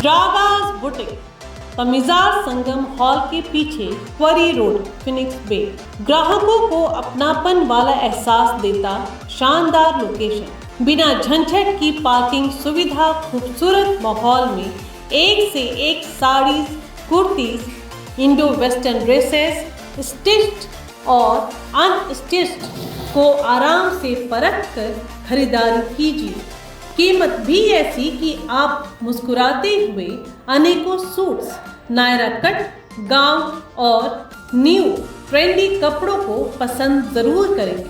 Ragas boutique, तमीज़ार संगम hall के पीछे query road, Phoenix बे। ग्राहकों को अपनापन वाला एहसास देता शानदार लोकेशन, बिना झंझट की पार्किंग सुविधा, खूबसूरत माहौल में एक से एक saris, kurtis, Indo western dresses, stitched और अनस्टिच्ड को आराम से परख कर खरीदारी कीजिए। कीमत भी ऐसी कि आप मुस्कुराते हुए अनेकों सूट्स, नायरा कट, गाउन और न्यू ट्रेंडी कपड़ों को पसंद जरूर करेंगे।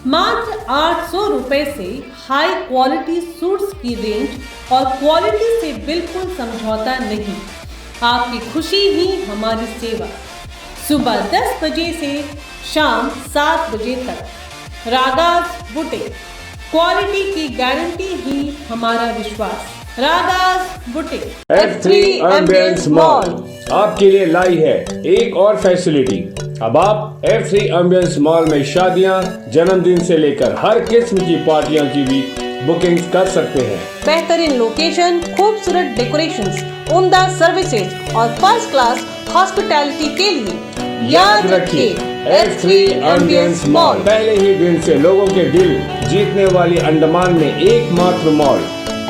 मात्र 800 रुपये से हाई क्वालिटी सूट्स की रेंज और क्वालिटी से बिल्कुल समझौता नहीं। आपकी खुशी ही हमारी सेवा। सुबह 10 बजे से शाम 7 बजे तक। रागाज बुटीक, क्वालिटी की गारंटी ही हमारा विश्वास। Ragas boutique. F3 ambience mall आपके लिए लाई है एक और फैसिलिटी। अब आप F3 एम्बियंस मॉल में शादियां, जन्मदिन से लेकर हर किस्म की पार्टियों की भी बुकिंग कर सकते हैं। बेहतरीन लोकेशन, खूबसूरत डेकोरेशंस, उम्दा सर्विसेज और फर्स्ट क्लास हॉस्पिटैलिटी के लिए याद रखिए F3 एम्बियंस मॉल। पहले ही दिन से लोगों के दिल जीतने वाली अंडमान में एकमात्र mall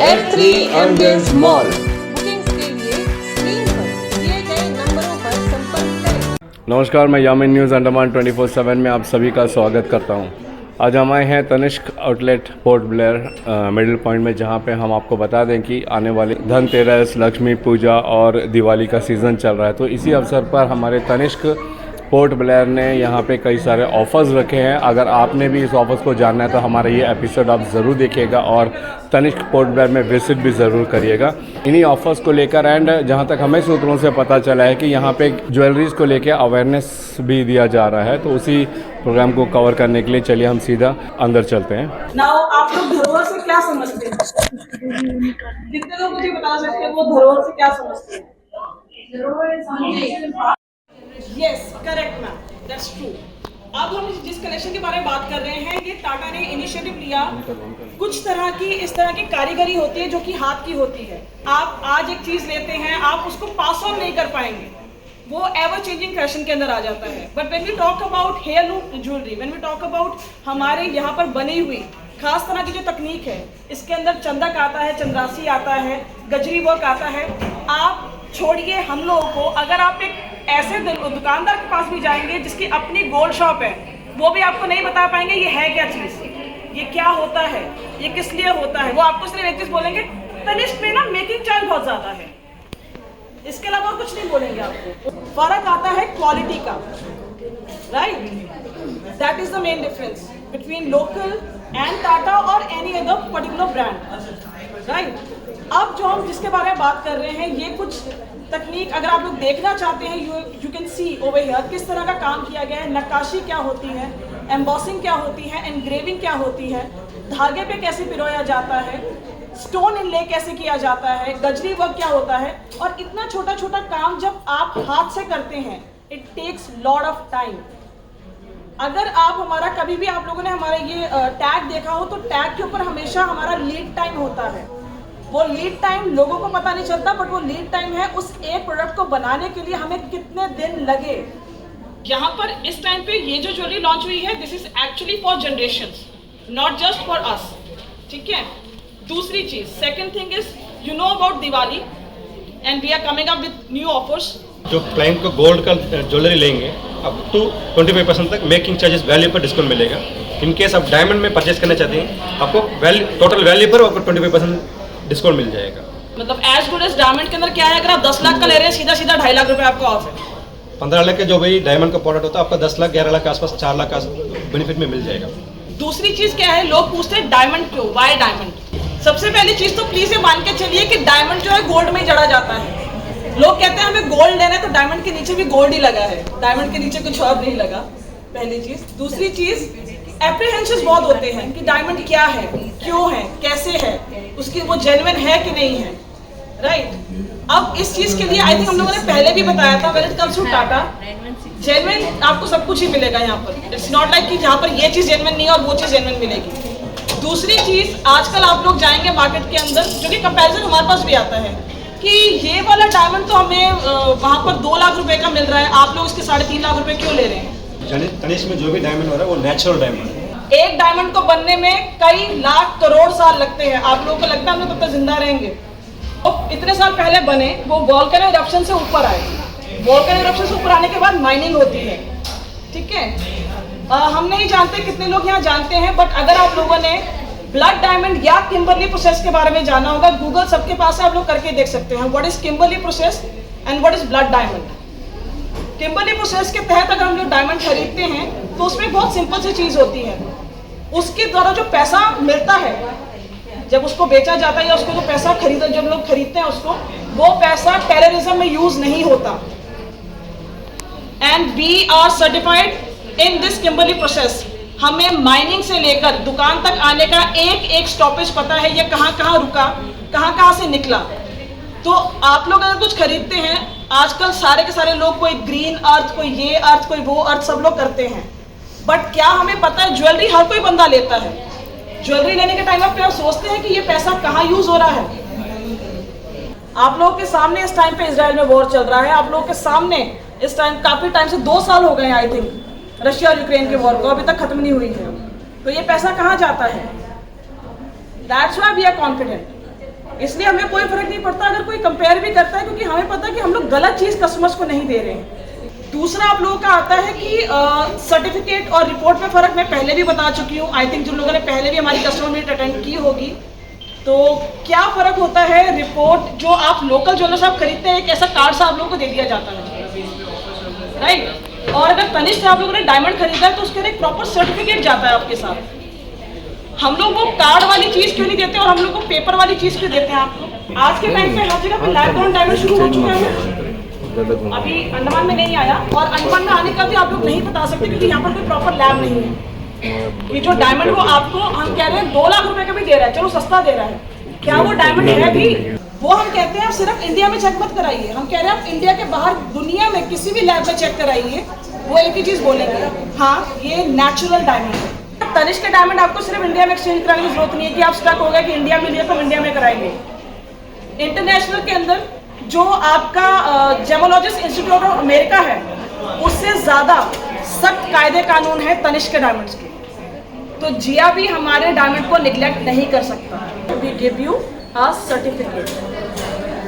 F3 ambience mall. Bookings के लिए स्क्रीन पर दिए गए नंबरों पर संपर्क करें। नमस्कार, मैं यामिन न्यूज़ अंडमान 24/7 में आप सभी का स्वागत करता हूं। आज हम आए हैं Tanishq outlet Port Blair middle point में, जहां पे हम आपको बता दें कि आने वाले धनतेरस, लक्ष्मी पूजा और दिवाली का सीज़न चल रहा है। तो इसी अवसर पर हमारे तनिष्क पोर्ट ब्लेयर ने यहाँ पे कई सारे ऑफ़र्स रखे हैं। अगर आपने भी इस ऑफ़र्स को जानना है तो हमारा ये एपिसोड आप ज़रूर देखिएगा और तनिष्क पोर्ट ब्लेयर में विजिट भी ज़रूर करिएगा इन्हीं ऑफ़र्स को लेकर। एंड जहाँ तक हमें सूत्रों से पता चला है कि यहाँ पे ज्वेलरीज़ को लेकर अवेयरनेस भी दिया जा रहा है, तो उसी प्रोग्राम को कवर करने के लिए चलिए हम सीधा अंदर चलते हैं। नाउ आप लोग धरोहर से क्या समझते हैं? जितने लोग मुझे बता सकते हैं वो धरोहर से क्या समझते हैं? Yes, correct ma'am, that's true. अब हम जिस कलेक्शन के बारे में बात कर रहे हैं, ये टाटा ने इनिशिएटिव लिया। कुछ तरह की इस तरह की कारीगरी होती है जो कि हाथ की होती है। आप आज एक चीज लेते हैं, आप उसको पास ऑन नहीं कर पाएंगे, वो एवर चेंजिंग फैशन के अंदर आ जाता है। But when we talk about heirloom jewellery, when we talk about हमारे यहाँ पर बनी हुई खास तरह की जो तकनीक है, इसके अंदर चंदक आता है, चंद्रासी आता है, गजरी वर्क आता है। आप छोड़िए हम लोगों को, अगर आप एक ऐसे दुकानदार के पास भी जाएंगे जिसकी अपनी गोल्ड शॉप है, वो भी आपको नहीं बता पाएंगे ये है क्या चीज़, ये क्या होता है, ये किस लिए होता है। वो आपको सिर्फ एक चीज़ बोलेंगे, तनिष्क में ना मेकिंग चार्ज बहुत ज़्यादा है, इसके अलावा कुछ नहीं बोलेंगे आपको। फर्क आता है क्वालिटी का, right? That is the main difference between local and Tata और any other particular brand, right? अब जो हम जिसके बारे में बात कर रहे हैं, ये कुछ तकनीक अगर आप लोग देखना चाहते हैं, you can see over here किस तरह का काम किया गया है। नक्काशी क्या होती है, एम्बॉसिंग क्या होती है, एनग्रेविंग क्या होती है, धागे पे कैसे पिरोया जाता है, स्टोन इनले कैसे किया जाता है, गजरी वर्क क्या होता है। और इतना छोटा छोटा काम जब आप हाथ से करते हैं, it takes lot of time. अगर आप हमारा कभी भी आप लोगों ने हमारा ये टैग देखा हो, तो टैग के ऊपर हमेशा हमारा लीड टाइम होता है। वो लीड टाइम लोगों को पता नहीं चलता, बट वो लीड टाइम है उस एक प्रोडक्ट को बनाने के लिए हमें कितने दिन लगे। यहाँ पर इस टाइम पे ये जो ज्वेलरी लॉन्च हुई है, this is actually for generations, not just for us, ठीक है? दूसरी चीज, second thing is, you know about Diwali and we are coming up with new offers. जो क्लाइंट को गोल्ड का ज्वेलरी लेंगे, अप टू 25% तक मेकिंग चार्जेस वैल्यू पर डिस्काउंट मिलेगा। इन केस आप डायमंड में परचेस करना चाहते हैं, आपको टोटल वैल्यू पर आपको 25% डिस्काउंट मिल जाएगा। मतलब एज गुड एज डायमंड के अंदर क्या है, अगर आप 10 लाख का ले रहे हैं, सीधा सीधा 2.5 लाख रुपए आपका ऑफ है। 15 लाख का जो भाई डायमंड का प्रोडक्ट होता है, आपका 10 लाख 11 लाख के आसपास 4 लाख का बेनिफिट में मिल जाएगा। दूसरी चीज क्या है, लोग पूछते हैं डायमंड क्यों, वाई डायमंड? सबसे पहली चीज तो प्लीज ये मान के चलिए कि डायमंड जो है गोल्ड में ही जड़ा जाता है। लोग कहते हैं हमें गोल्ड लेना है, तो डायमंड के नीचे भी गोल्ड ही लगा है, डायमंड के नीचे कुछ और नहीं लगा, पहली चीज। दूसरी चीज, एप्रीहेंशंस बहुत होते हैं कि डायमंड क्या है, क्यों है, कैसे है, उसकी वो जेन्युइन है कि नहीं है, राइट? अब इस चीज के लिए आई थिंक हम लोगों ने पहले भी बताया था, when it comes to Tata, genuine आपको सब कुछ ही मिलेगा यहाँ पर। इट्स नॉट लाइक कि जहाँ पर ये चीज जेन्युइन नहीं है और वो चीज जेन्युइन मिलेगी। दूसरी चीज, आजकल आप लोग जाएंगे मार्केट के अंदर, जो कि कंपैरिजन हमारे पास भी आता है, कि ये वाला डायमंड तो हमें वहाँ पर 2 लाख रुपए का मिल रहा है, आप लोग इसके 3.5 लाख रुपए क्यों ले रहे हैं? तनिष्क में जो भी डायमंड हो रहा है वो नेचुरल डायमंड है। एक डायमंड को बनने में कई लाख करोड़ साल लगते हैं। आप लोगों को लगता है हम लोग तब तक जिंदा रहेंगे? तो इतने साल पहले बने, वो वोल्केनो इरप्शन से ऊपर आए। वोल्केनो इरप्शन से ऊपर आने के बाद माइनिंग होती है, ठीक है। हम नहीं जानते कितने लोग यहाँ जानते हैं, बट अगर आप लोगों ने ब्लड डायमंड या किम्बरली प्रोसेस के बारे में जाना होगा, गूगल सबके पास है, आप लोग करके देख सकते हैं what is Kimberley process and what is blood diamond. Kimberley process के तहत अगर हम लोग डायमंड खरीदते हैं तो उसमें बहुत सिंपल सी चीज होती है, उसके द्वारा जो पैसा मिलता है जब उसको बेचा जाता है या उसको जो पैसा जब लोग खरीदते हैं उसको, वो पैसा टेररिज्म में यूज नहीं होता। And we are certified in this Kimberley process. हमें माइनिंग से लेकर दुकान तक आने का एक एक स्टॉपेज पता है, ये कहाँ कहाँ रुका, कहाँ कहाँ से निकला। तो आप लोग अगर कुछ खरीदते हैं, आजकल सारे के सारे लोग कोई ग्रीन अर्थ, कोई ये अर्थ, कोई वो अर्थ, सब लोग करते हैं, बट क्या हमें पता है ज्वेलरी हर कोई बंदा लेता है। ज्वेलरी लेने के टाइम आप सोचते हैं कि ये पैसा कहाँ यूज हो रहा है। आप लोगों के सामने इस टाइम पे इजराइल में वॉर चल रहा है, आप लोगों के सामने इस टाइम काफी टाइम से 2 साल हो गए आई थिंक रशिया और यूक्रेन के वॉर को, अभी तक खत्म नहीं हुई है। तो ये पैसा कहाँ जाता है? That's why we are confident. इसलिए हमें कोई फर्क नहीं पड़ता अगर कोई कंपेयर भी करता है, क्योंकि हमें पता है कि हम लोग गलत चीज कस्टमर्स को नहीं दे रहे हैं। दूसरा आप लोगों का आता है कि सर्टिफिकेट और रिपोर्ट में फ़र्क मैं पहले भी बता चुकी हूँ। आई थिंक जिन लोगों ने पहले भी हमारी कस्टमर मीट अटेंड की होगी, तो क्या फ़र्क होता है। रिपोर्ट जो आप लोकल ज्वेलर से आप खरीदते हैं, एक ऐसा कार्ड सा आप लोगों को दे दिया जाता है, राइट। और अगर तनिष्क से आप लोगों ने डायमंड खरीदा है तो उसके लिए एक प्रॉपर सर्टिफिकेट जाता है आपके साथ। हम लोग वो कार्ड वाली चीज़ क्यों नहीं देते और हम लोग को पेपर वाली चीज़ क्यों देते हैं आपको? आज के टाइम पे हर जगह पे लैब ग्राउंड डायमंड शुरू हो चुका है। अभी अंडमान में नहीं आया, और अंडमान में आने का भी आप लोग नहीं बता सकते क्योंकि यहाँ पर कोई प्रॉपर लैब नहीं है। ये जो डायमंड वो आपको हम कह रहे हैं 2 लाख रुपए का भी दे रहा है, चलो सस्ता दे रहा है, क्या वो डायमंड है भी? वो हम कहते हैं आप सिर्फ इंडिया में चेक मत कराइए, हम कह रहे हैं आप इंडिया के बाहर दुनिया में किसी भी लैब में चेक कराइए, वो एक ही चीज बोलेंगे, हाँ ये नेचुरल डायमंड है। तनिष्क के डायमंड आपको सिर्फ इंडिया में एक्सचेंज कराने की जरूरत नहीं है कि आप स्टक हो गए कि इंडिया में लिए तो इंडिया में कराएंगे। इंटरनेशनल के अंदर जो आपका जेमोलॉजिस्ट इंस्टीट्यूट ऑफ अमेरिका है, उससे ज्यादा सख्त कायदे कानून है तनिष्क के डायमंड्स के। तो जिया भी हमारे डायमंड को निगलेक्ट नहीं कर सकता। We give you a certificate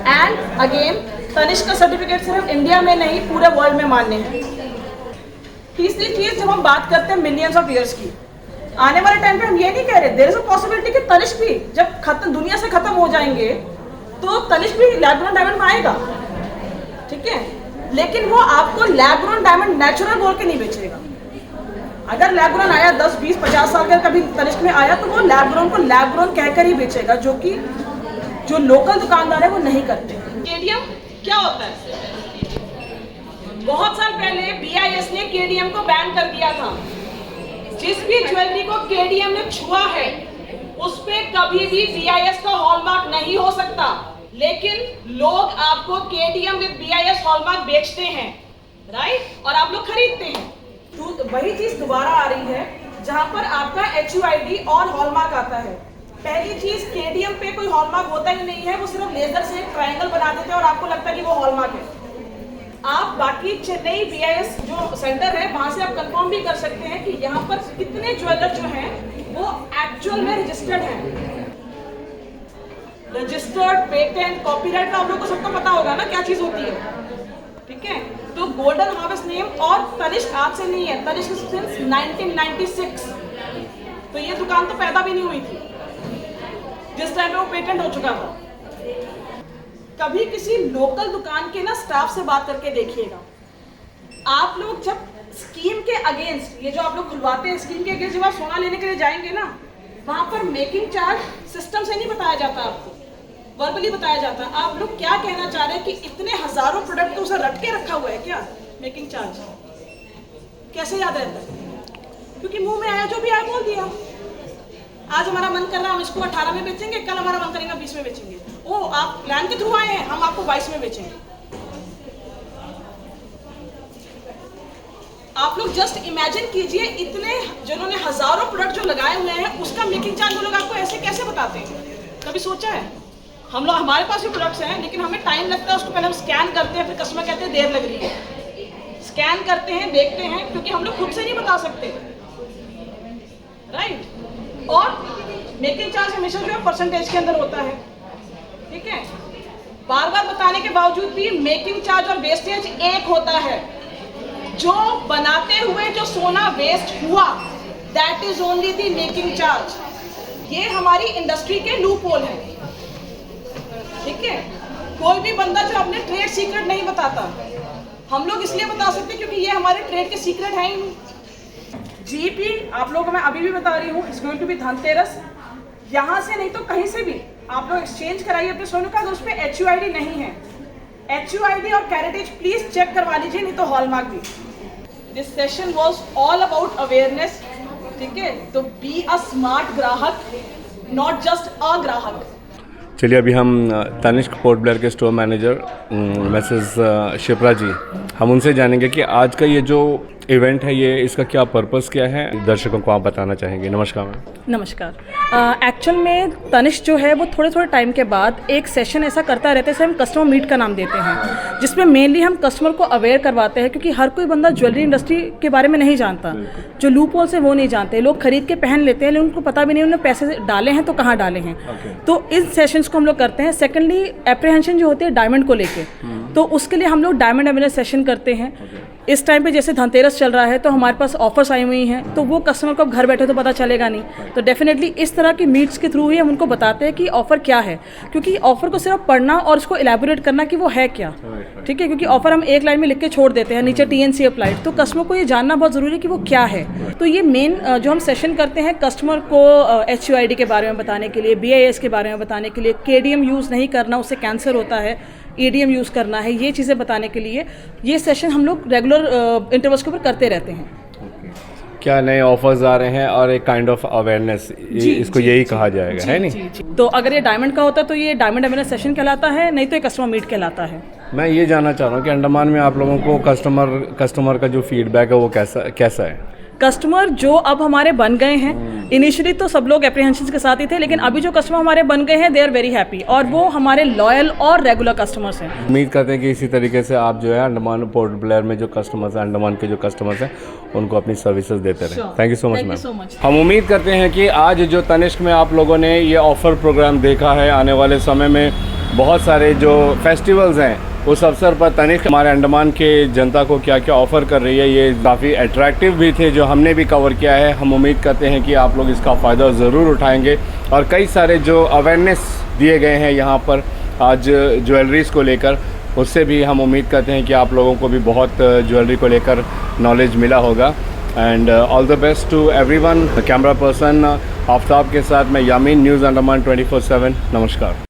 and again Tanishq का सर्टिफिकेट सिर्फ इंडिया में नहीं पूरे वर्ल्ड में मान्य है। तीसरी चीज, जब हम बात करते हैं मिलियंस ऑफ ईयर्स की, आने वाले टाइम पे हम ये नहीं कह रहे, देयर इज अ पॉसिबिलिटी कि तनिष्क भी जब खत्म दुनिया से खत्म हो जाएंगे तो तनिष्क भी लैब ग्रोन डायमंड में आएगा, ठीक है। लेकिन वो आपको लैब ग्रोन डायमंड नेचुरल बोल के नहीं बेचेगा। अगर लैब ग्रोन आया 10, 20, 50 साल का कभी तनिष्क में आया तो वो लैब ग्रोन को लैब ग्रोन कहकर ही बेचेगा, जो कि जो लोकल दुकानदार है वो नहीं करते। केडीएम क्या होता है? बहुत साल पहले BIS ने केडीएम को बैन कर दिया था। जिस भी ज्वेलरी को केडीएम ने छुआ है उस पे कभी भी BIS का हॉलमार्क नहीं हो सकता, लेकिन लोग आपको केडीएम विद BIS हॉलमार्क बेचते हैं, राइट, और आप लोग खरीदते हैं। तो वही चीज दोबारा आ रही है जहां पर आपका HUID और हॉलमार्क आता है। पहली चीज, केडीएम पे कोई हॉलमार्क होता ही नहीं है, वो सिर्फ लेजर से एक ट्रायंगल बना देते हैं और आपको लगता है कि वो हॉलमार्क है। आप बाकी चेन्नई BIS जो सेंटर है वहां से आप कंफर्म भी कर सकते हैं कि यहाँ पर कितने ज्वेलर जो हैं वो एक्चुअल में रजिस्टर्ड हैं। रजिस्टर्ड, पेटेंट, कॉपीराइट का आप लोगों को सबको पता होगा ना क्या चीज होती है, ठीक है। तो गोल्डन हार्वेस्ट नेम और तनिष्क आज से नहीं है, तनिष्क सिंस 1996। तो ये दुकान तो पैदा भी नहीं हुई थी जिस टाइम पे वो पेटेंट हो चुका था। कभी किसी लोकल दुकान के ना स्टाफ से बात करके देखिएगा। आप लोग जब स्कीम के अगेंस्ट, ये जो आप लोग खुलवाते हैं स्कीम के अगेंस्ट, जब आप सोना लेने के लिए जाएंगे ना, वहां पर मेकिंग चार्ज सिस्टम से नहीं बताया जाता, आपको वर्बली बताया जाता है। आप लोग क्या कहना चाह रहे हैं कि इतने हजारों प्रोडक्ट को उसे रट के रखा हुआ है क्या मेकिंग चार्ज? कैसे याद रहता है? क्योंकि मुंह में आया जो भी आया बोल दिया। आज हमारा मन कर रहा है हम इसको 18 में बेचेंगे, कल हमारा मन करेगा 20 में बेचेंगे। ओ आप प्लान के थ्रू आए हैं, हम आपको 22 में बेचेंगे। आप लोग जस्ट इमेजिन कीजिए, इतने जिन्होंने हजारों प्रोडक्ट जो लगाए हुए हैं उसका मेकिंग चार्ज वो लोग आपको ऐसे कैसे बताते हैं? कभी सोचा है? हम लोग हमारे पास भी प्रोडक्ट्स हैं, लेकिन हमें टाइम लगता है, उसको पहले हम स्कैन करते हैं, फिर कस्टमर कहते हैं देर लग रही है। स्कैन करते हैं, देखते हैं, क्योंकि हम लोग खुद से नहीं बता सकते, राइट। और मेकिंग चार्ज हमेशा जो है परसेंटेज के अंदर होता है, ठीक है। बार बार बताने के बावजूद भी मेकिंग चार्ज और वेस्टेज एक होता है। जो बनाते हुए जो सोना वेस्ट हुआ, that is only the making charge. ये हमारी इंडस्ट्री के लूप होल है, ठीक है। कोई भी बंदा जो अपने ट्रेड सीक्रेट नहीं बताता, हम लोग इसलिए बता सकते क्योंकि ये हमारे ट्रेड के सीक्रेट है ही नहीं। जीपी आप लोगों को मैं अभी भी बता रही हूँ, it's going to be Dhanteras. यहाँ से नहीं तो कहीं से भी आप लोग एक्सचेंज कराइए अपने सोने का, अगर उस पर HUID नहीं है, HUID और कैरेटेज प्लीज चेक करवा लीजिए, नहीं तो हॉलमार्क भी। This session was all about awareness, ठीक है। तो बी अ स्मार्ट ग्राहक, नॉट जस्ट अ ग्राहक। चलिए अभी हम तनिष्क पोर्ट ब्लेयर के स्टोर मैनेजर मिसेस शिप्रा जी, हम उनसे जानेंगे कि आज का ये जो इवेंट है, ये इसका क्या पर्पस क्या है, दर्शकों को आप बताना चाहेंगे। नमस्कार मैम। नमस्कार। एक्चुअल में तनिष्क जो है वो थोड़े थोड़े टाइम के बाद एक सेशन ऐसा करता रहता है, जैसे हम कस्टमर मीट का नाम देते हैं, जिसमें मेनली हम कस्टमर को अवेयर करवाते हैं, क्योंकि हर कोई बंदा ज्वेलरी इंडस्ट्री के बारे में नहीं जानता। जो लूप होल्स है वो नहीं जानते, लोग खरीद के पहन लेते हैं, लेकिन उनको पता भी नहीं उन्होंने पैसे डाले हैं तो कहाँ डाले हैं। तो इन सेशंस को हम लोग करते हैं। सेकेंडली एप्रीहेंशन जो होती है डायमंड को लेके, तो उसके लिए हम लोग डायमंड अवेयरनेस सेशन करते हैं। इस टाइम पे जैसे धनतेरस चल रहा है, तो हमारे पास ऑफर्स आई हुई हैं, तो वो कस्टमर को अब घर बैठे तो पता चलेगा नहीं, तो डेफिनेटली इस तरह की मीट्स के थ्रू ही हम उनको बताते हैं कि ऑफर क्या है, क्योंकि ऑफर को सिर्फ पढ़ना और उसको इलेबोरेट करना कि वो है क्या, ठीक है। क्योंकि ऑफर हम एक लाइन में लिख के छोड़ देते हैं, नीचे TNC अप्लाइड, तो कस्टमर को ये जानना बहुत ज़रूरी है कि वो क्या है। तो ये मेन जो हम सेशन करते हैं कस्टमर को HUID के बारे में बताने के लिए, BIS के बारे में बताने के लिए, KDM यूज़ नहीं करना, उससे कैंसर होता है, EDM यूज़ करना है, ये चीज़ें बताने के लिए ये सेशन हम लोग रेगुलर इंटरवल्स के ऊपर करते रहते हैं। क्या नए ऑफर्स आ रहे हैं और एक काइंड ऑफ अवेयरनेस, इसको यही कहा जाएगा, है नहीं? तो अगर ये डायमंड का होता है तो ये डायमंड अवेयरनेस सेशन कहलाता है, नहीं तो ये कस्टमर मीट कहलाता है। मैं ये जानना चाह रहा हूँ कि अंडमान में आप लोगों को कस्टमर का जो फीडबैक है वो कैसा है? कस्टमर जो अब हमारे बन गए हैं, इनिशियली तो सब लोग एप्रीहेंशन के साथ ही थे, लेकिन अभी जो कस्टमर हमारे बन गए हैं दे आर वेरी हैप्पी, और वो हमारे लॉयल और रेगुलर कस्टमर्स हैं। उम्मीद करते हैं कि इसी तरीके से आप जो है अंडमान पोर्ट ब्लेयर में जो कस्टमर्स हैं, अंडमान के जो कस्टमर्स हैं, उनको अपनी सर्विसेज देते रहें। Thank you so much ma'am. हम उम्मीद करते हैं कि आज जो तनिष्क में आप लोगों ने ये ऑफर प्रोग्राम देखा है, आने वाले समय में बहुत सारे जो फेस्टिवल्स हैं उस अवसर पर तनिष्क हमारे अंडमान के जनता को क्या क्या ऑफ़र कर रही है, ये काफ़ी अट्रैक्टिव भी थे जो हमने भी कवर किया है। हम उम्मीद करते हैं कि आप लोग इसका फ़ायदा ज़रूर उठाएंगे, और कई सारे जो अवेयरनेस दिए गए हैं यहाँ पर आज ज्वेलरीज़ को लेकर, उससे भी हम उम्मीद करते हैं कि आप लोगों को भी बहुत ज्वेलरी को लेकर नॉलेज मिला होगा। And all the best to everyone. Camera person Aftab के साथ मैं यामीन, न्यूज़ अंडमान 24/7। नमस्कार।